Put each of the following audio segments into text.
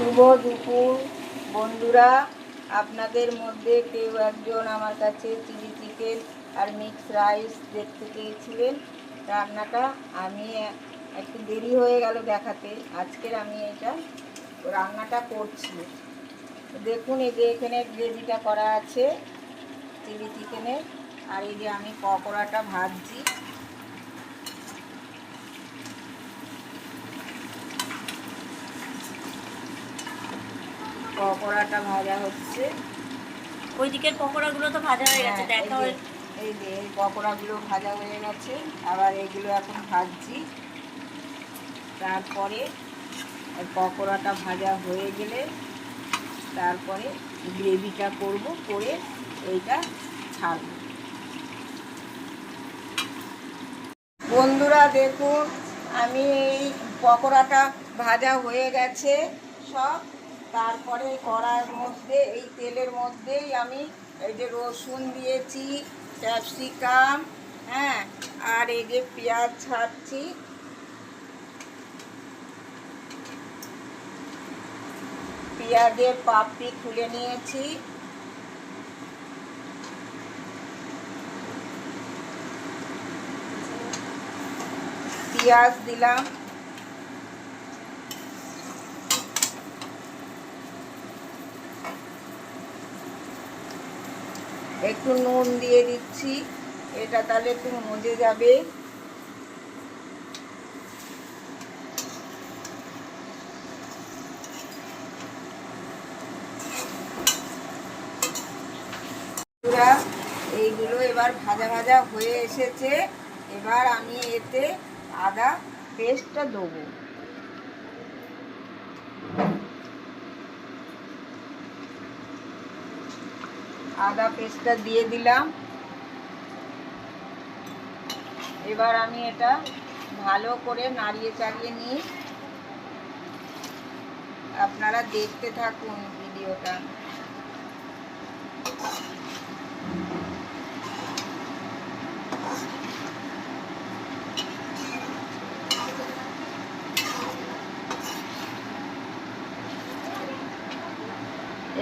শুভ দুপুর বন্ধুরা। আপনাদের মধ্যে কেউ একজন আমার কাছে চিলি চিকেন আর মিক্স রাইস দেখতে চেয়েছিলেন। রান্নাটা আমি একটু দেরি হয়ে গেল দেখাতে। আজকের আমি এটা রান্নাটা করছি। দেখুন, এই যে এখানে গ্রেভিটা করা আছে চিলি চিকেনের, আর এই যে আমি পকোড়াটা ভাজছি। পকোড়াটা ভাজা হচ্ছে। ওই দিকের পকোড়াগুলো তো ভাজা হয়ে গেছে, দেখা হয়ে এই যে এই পকোড়াগুলো ভাজা হয়ে গেছে, আবার এইগুলো এখন ভাজছি। তারপরে পকোড়াটা ভাজা হয়ে গেলে তারপরে গ্রেভিটা করব, করে এইটা ছাড়ব। বন্ধুরা দেখুন, আমি এই পকোড়াটা ভাজা হয়ে গেছে সব। তারপরে কড়াইয়ের মধ্যে, এই তেলের মধ্যেই আমি এই যে রসুন দিয়েছি, ক্যাপসিকাম, হ্যাঁ, আর এই যে পেঁয়াজ ছাড়ছি। পেঁয়াজের পাপড়ি খুলে নিয়েছি। পেঁয়াজ দিলাম, একটু নুন দিয়ে দিচ্ছি, এটা তাহলে একটু মজে যাবে। এইগুলো এবার ভাজা ভাজা হয়ে এসেছে। এবার আমি এতে আদা পেস্টটা দেবো। আদা পেস্টটা দিয়ে দিলাম। এবার আমি এটা ভালো করে নাড়িয়ে চাড়িয়ে নিই। আপনারা দেখতে থাকুন ভিডিওটা।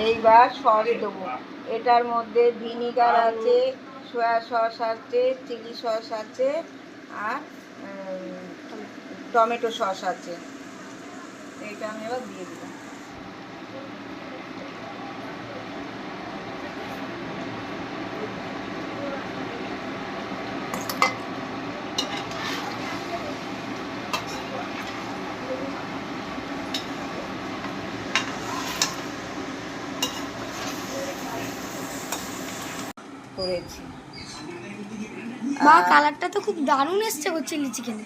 এইবার সস দেবো। এটার মধ্যে ভিনিগার আছে, সয়া সস আছে, চিলি সস আছে, আর টমেটো সস আছে। এইটা আমি এবার দিয়ে দিলাম। করেছি। মা, কালারটা তো খুব দারুণ এসছে চিলি চিকেনে।